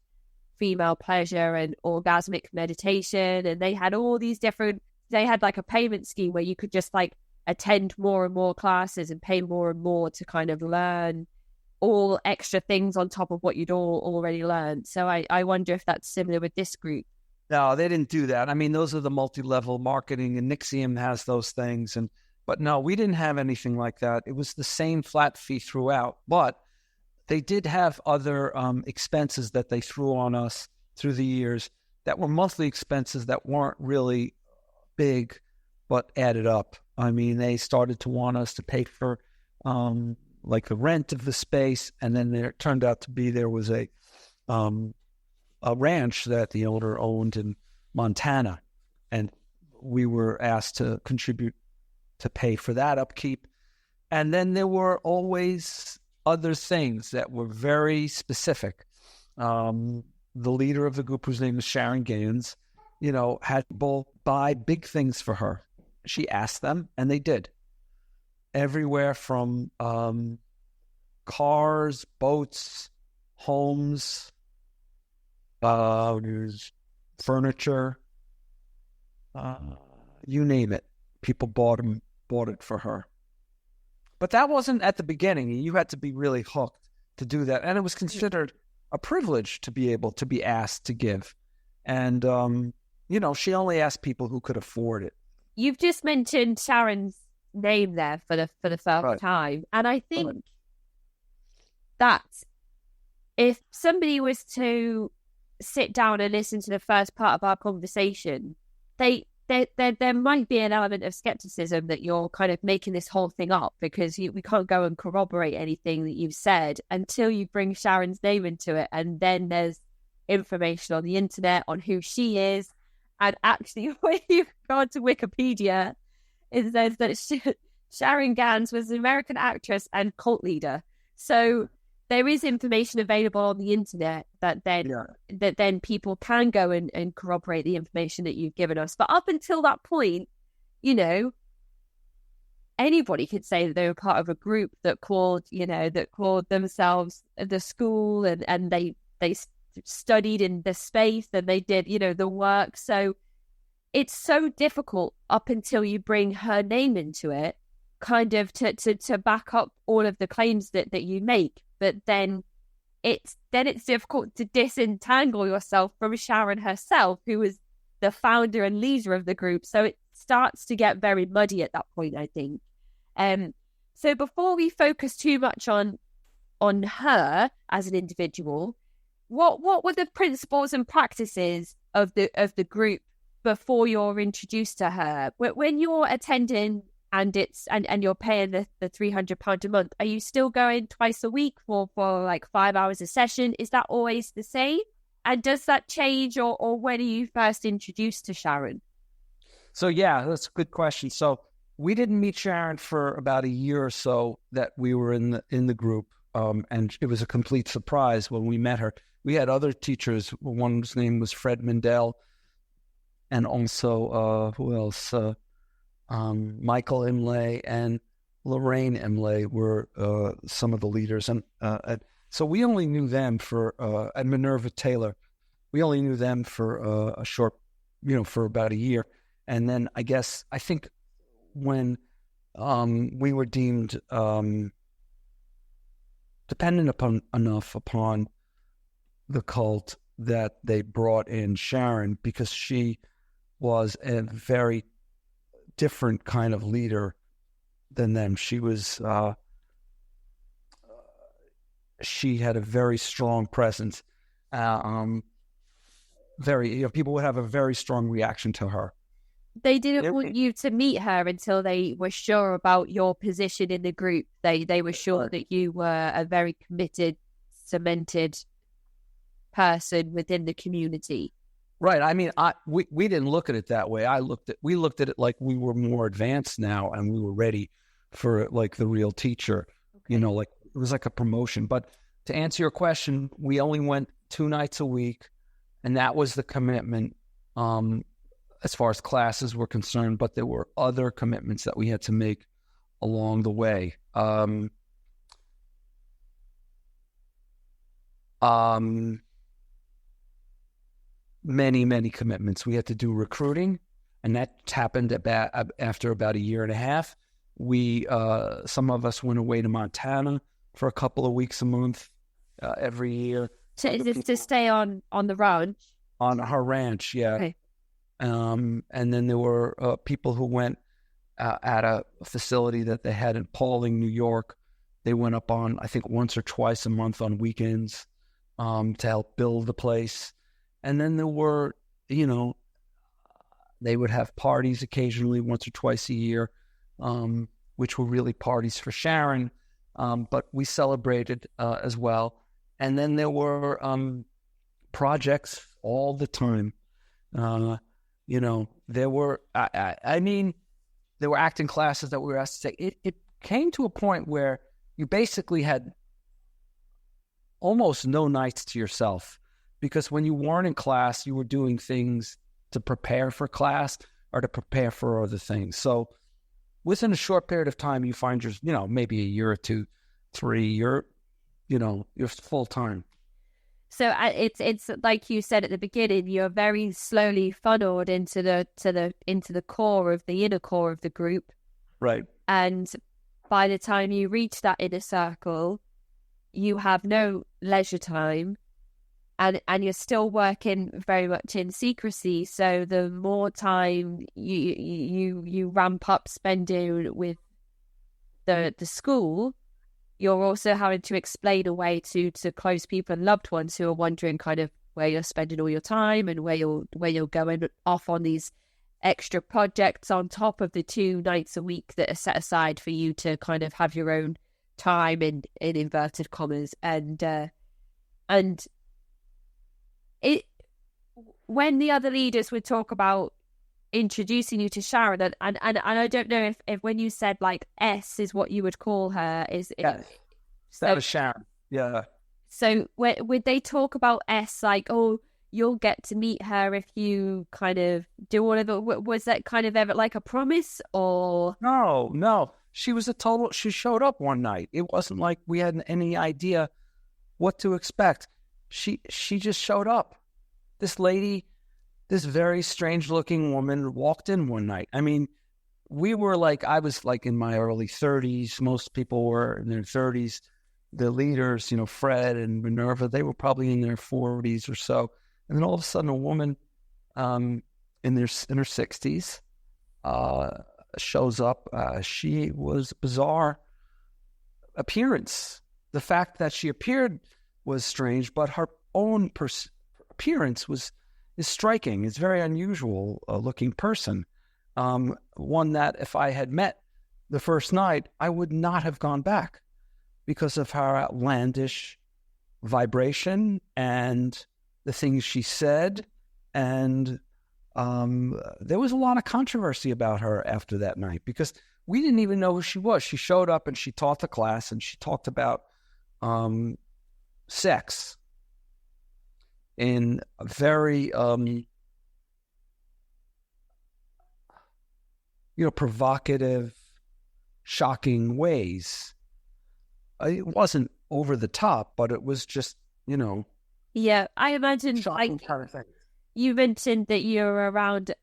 female pleasure and orgasmic meditation, and they had all these different. They had like a payment scheme where you could just like attend more and more classes and pay more and more to kind of learn all extra things on top of what you'd already learned. So I wonder if that's similar with this group. No, they didn't do that. I mean, those are the multi-level marketing, and Nixium has those things. But no, we didn't have anything like that. It was the same flat fee throughout. But they did have other expenses that they threw on us through the years that were monthly expenses that weren't really big, but added up. I mean, they started to want us to pay for like the rent of the space, and then there turned out to be there was a ranch that the owner owned in Montana, and we were asked to contribute to pay for that upkeep. And then there were always other things that were very specific. The leader of the group, whose name is Sharon Gan, had people buy big things for her. She asked them, and they did. Everywhere from cars, boats, homes, furniture, you name it. People bought it for her. But that wasn't at the beginning. You had to be really hooked to do that. And it was considered a privilege to be able to be asked to give. And, she only asked people who could afford it. You've just mentioned Sharon's name there for the first time. And I think that if somebody was to sit down and listen to the first part of our conversation, there might be an element of skepticism that you're kind of making this whole thing up, because we can't go and corroborate anything that you've said until you bring Sharon's name into it. And then there's information on the internet on who she is. And actually, when you go to Wikipedia, it says that Sharon Gan was an American actress and cult leader. So there is information available on the internet that then people can go and corroborate the information that you've given us. But up until that point, anybody could say that they were part of a group that called themselves the school, and they studied in the space, and they did, the work. So it's so difficult up until you bring her name into it, kind of to back up all of the claims that you make. But then it's difficult to disentangle yourself from Sharon herself, who was the founder and leader of the group. So it starts to get very muddy at that point, I think. So before we focus too much on her as an individual, what were the principles and practices of the group before you're introduced to her? When you're attending and you're paying the £300 a month, are you still going twice a week for like 5 hours a session? Is that always the same? And does that change, or when are you first introduced to Sharon? So yeah, that's a good question. So we didn't meet Sharon for about a year or so that we were in the group, and it was a complete surprise when we met her. We had other teachers. One's name was Fred Mindell, and also who else? Michael Imlay and Lorraine Imlay were some of the leaders, and so we only knew them and Minerva Taylor. We only knew them for a short, for about a year. And then I think when we were deemed dependent upon the cult, that they brought in Sharon, because she was a very different kind of leader than them. She was she had a very strong presence. People would have a very strong reaction to her. They didn't want you to meet her until they were sure about your position in the group. They were sure that you were a very committed, cemented person within the community. Right. I mean, we didn't look at it that way. We looked at it like we were more advanced now, and we were ready for like the real teacher. Okay. Like it was like a promotion. But to answer your question, we only went 2 nights a week, and that was the commitment as far as classes were concerned. But there were other commitments that we had to make along the way. Many commitments. We had to do recruiting, and that happened after about a year and a half. We some of us went away to Montana for a couple of weeks a month every year. So is this to stay on the ranch? On her ranch, yeah. Okay. And then there were people who went at a facility that they had in Pauling, New York. They went up on, I think, once or twice a month on weekends to help build the place. And then there were, they would have parties occasionally, once or twice a year, which were really parties for Sharon, but we celebrated as well. And then there were projects all the time. There were, there were acting classes that we were asked to take. It came to a point where you basically had almost no nights to yourself. Because when you weren't in class, you were doing things to prepare for class or to prepare for other things. So within a short period of time, you find maybe a year or 2, 3, you're full time. So it's like you said at the beginning, you're very slowly funneled into the core of the inner core of the group. Right. And by the time you reach that inner circle, you have no leisure time. And you're still working very much in secrecy. So the more time you ramp up spending with the school, you're also having to explain away to close people and loved ones who are wondering kind of where you're spending all your time and where you're going off on these extra projects on top of the 2 nights a week that are set aside for you to kind of have your own time in inverted commas. And when the other leaders would talk about introducing you to Sharon, and I don't know if when you said like S is what you would call her, that was Sharon, yeah. So would they talk about S like, oh, you'll get to meet her if you kind of do all of it. Was that kind of ever like a promise or? No. She showed up one night. It wasn't like we had any idea what to expect. She just showed up. This lady, this very strange looking woman walked in one night. I mean, I was like in my early 30s. Most people were in their 30s. The leaders, Fred and Minerva, they were probably in their 40s or so. And then all of a sudden, a woman in her 60s shows up. She was bizarre appearance. The fact that she appeared was strange, but her own appearance is striking. It's a very unusual looking person. One that if I had met the first night, I would not have gone back because of her outlandish vibration and the things she said. And there was a lot of controversy about her after that night because we didn't even know who she was. She showed up and she taught the class and she talked about sex in a very provocative, shocking ways. It wasn't over the top, but it was just, Yeah, I imagine shocking kind of thing. You mentioned that you were around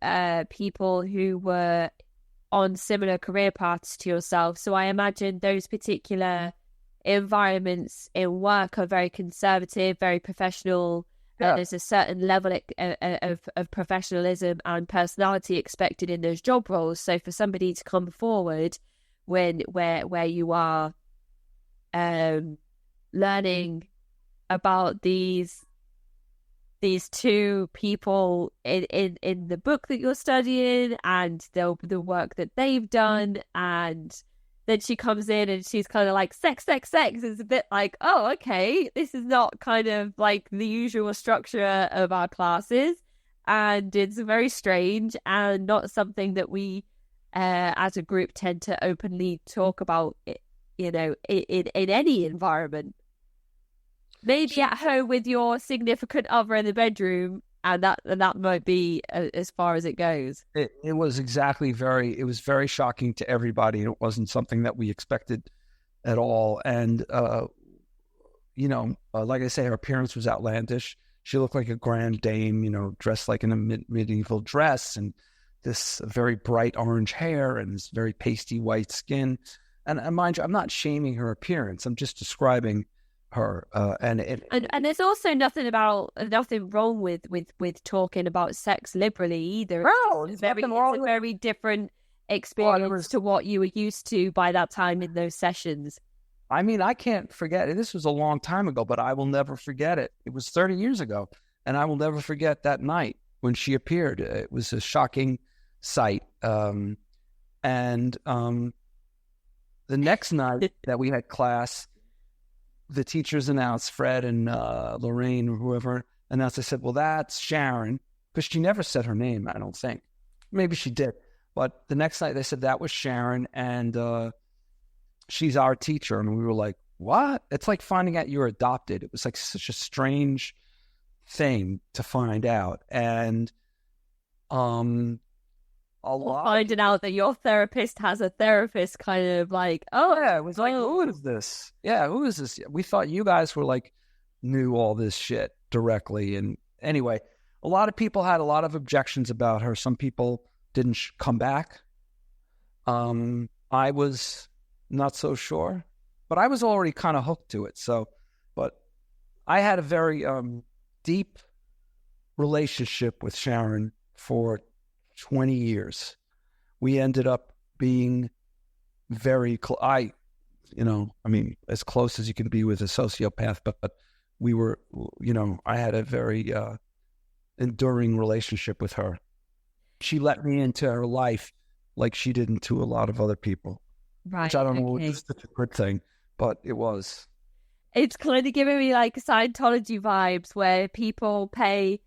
people who were on similar career paths to yourself. So I imagine those particular environments in work are very conservative, very professional. Yeah. There's a certain level of professionalism and personality expected in those job roles. So for somebody to come forward where you are learning about these two people in the book that you're studying and the work that they've done, and then she comes in and she's kind of like sex. It's a bit like, oh, okay, this is not kind of like the usual structure of our classes, and it's very strange and not something that we as a group tend to openly talk about, in any environment. Maybe at home with your significant other in the bedroom, and that might be as far as it goes. It was it was very shocking to everybody, and it wasn't something that we expected at all. And, like I say, her appearance was outlandish. She looked like a grand dame, dressed like in a medieval dress and this very bright orange hair and this very pasty white skin. And mind you, I'm not shaming her appearance. I'm just describing her, and there's also nothing wrong with talking about sex liberally either. No, it's a very different experience to what you were used to by that time in those sessions. I mean, I can't forget it. This was a long time ago, but I will never forget it. It was 30 years ago, and I will never forget that night when she appeared. It was a shocking sight. The next night that we had class, the teachers announced, Fred and Lorraine or whoever announced, I said, well, that's Sharon, because she never said her name, I don't think. Maybe she did. But the next night they said that was Sharon, and she's our teacher. And we were like, what? It's like finding out you're adopted. It was like such a strange thing to find out. And finding out that your therapist has a therapist, kind of like, oh yeah, it was like, who is this? Yeah, who is this? We thought you guys were like knew all this shit directly. And anyway, a lot of people had a lot of objections about her. Some people didn't come back. I was not so sure, but I was already kind of hooked to it. So, but I had a very deep relationship with Sharon for 20 years. We ended up being very as close as you can be with a sociopath, but we were, I had a very enduring relationship with her. She let me into her life like she didn't to a lot of other people. Right. Which I don't know if it's a good thing, but it was. It's kind of giving me like Scientology vibes where people pay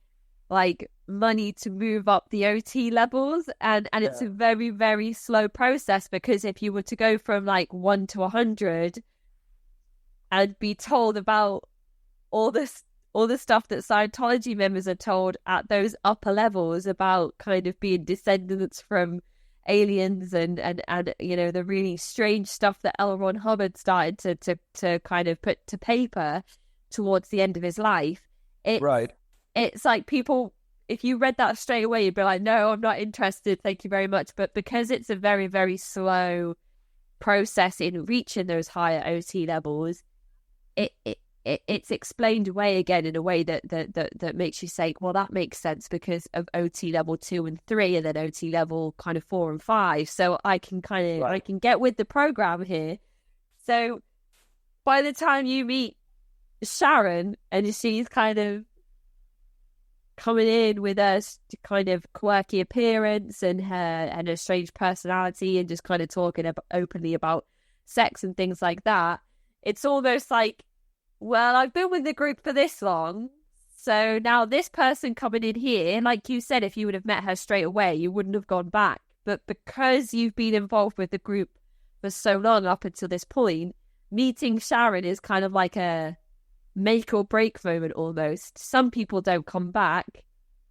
like money to move up the OT levels, and it's a very, very slow process, because if you were to go from like 1 to 100 and be told about all all the stuff that Scientology members are told at those upper levels about kind of being descendants from aliens and you know, the really strange stuff that L. Ron Hubbard started to kind of put to paper towards the end of his life. It's like people, if you read that straight away, you'd be like, no, I'm not interested, thank you very much. But because it's a very, very slow process in reaching those higher OT levels, it's explained away again in a way that makes you say, well, that makes sense because of OT level 2 and 3, and then OT level kind of 4 and 5. So I can I can get with the program here. So by the time you meet Sharon and she's kind of coming in with a kind of quirky appearance and her strange personality and just kind of talking openly about sex and things like that, it's almost like, well, I've been with the group for this long, so now this person coming in here, like you said, if you would have met her straight away, you wouldn't have gone back. But because you've been involved with the group for so long up until this point, meeting Sharon is kind of like a make or break moment almost. Some people don't come back,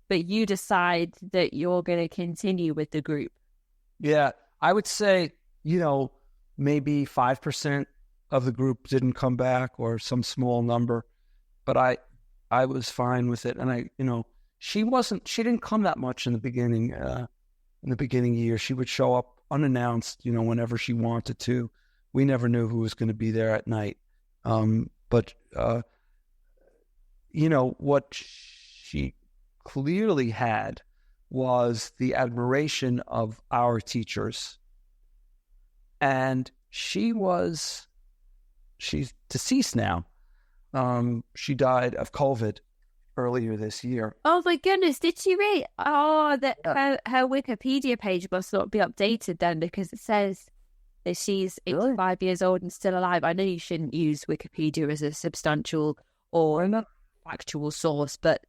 but you decide that you're going to continue with the group. Yeah, I would say, maybe 5% of the group didn't come back, or some small number, but I was fine with it. And she didn't come that much in the beginning. In the beginning year, she would show up unannounced, whenever she wanted to. We never knew who was going to be there at night. But what she clearly had was the admiration of our teachers. And she's deceased now. She died of COVID earlier this year. Oh my goodness, did she really? Oh, her Wikipedia page must not be updated then, because it says that she's 85 years old and still alive. I know you shouldn't use Wikipedia as a substantial or factual source, but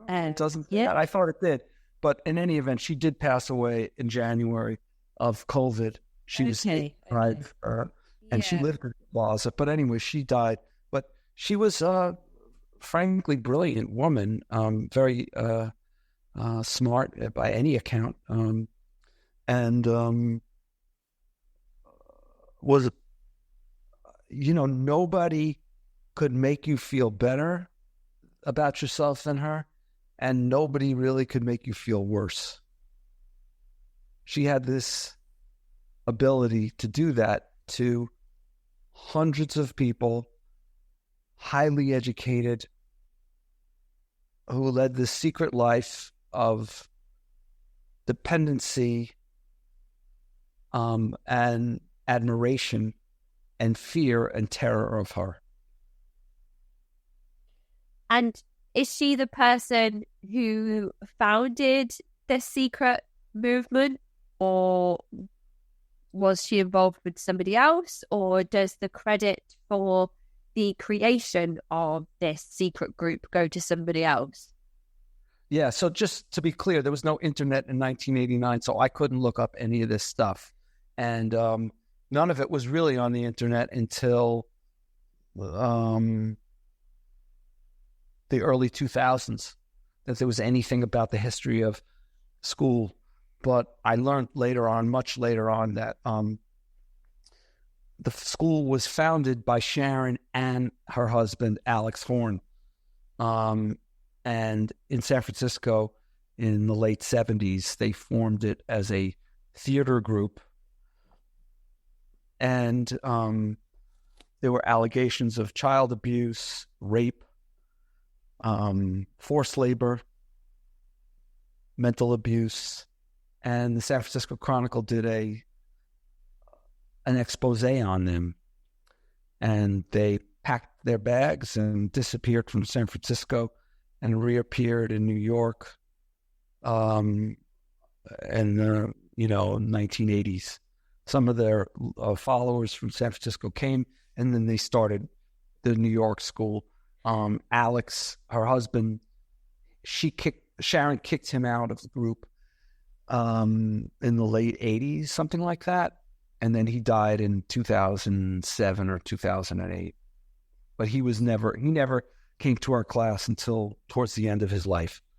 it doesn't. Yeah, I thought it did. But in any event, she did pass away in January of COVID. She was 85, and she lived in the closet. But anyway, she died. But she was frankly brilliant woman, very smart by any account, and was, nobody could make you feel better about yourself than her, and nobody really could make you feel worse. She had this ability to do that to hundreds of people, highly educated, who led this secret life of dependency and admiration and fear and terror of her. And is she the person who founded the secret movement, or was she involved with somebody else, or does the credit for the creation of this secret group go to somebody else? Yeah, so just to be clear, there was no internet in 1989, so I couldn't look up any of this stuff. And none of it was really on the internet until the early 2000s, that there was anything about the history of school. But I learned much later on, that the school was founded by Sharon and her husband, Alex Horn. And in San Francisco in the late 70s, they formed it as a theater group. And there were allegations of child abuse, rape, forced labor, mental abuse. And the San Francisco Chronicle did an expose on them. And they packed their bags and disappeared from San Francisco and reappeared in New York in the 1980s. Some of their followers from San Francisco came, and then they started the New York school. Alex, her husband, Sharon kicked him out of the group in the late 80s, something like that. And then he died in 2007 or 2008. But he never came to our class until towards the end of his life.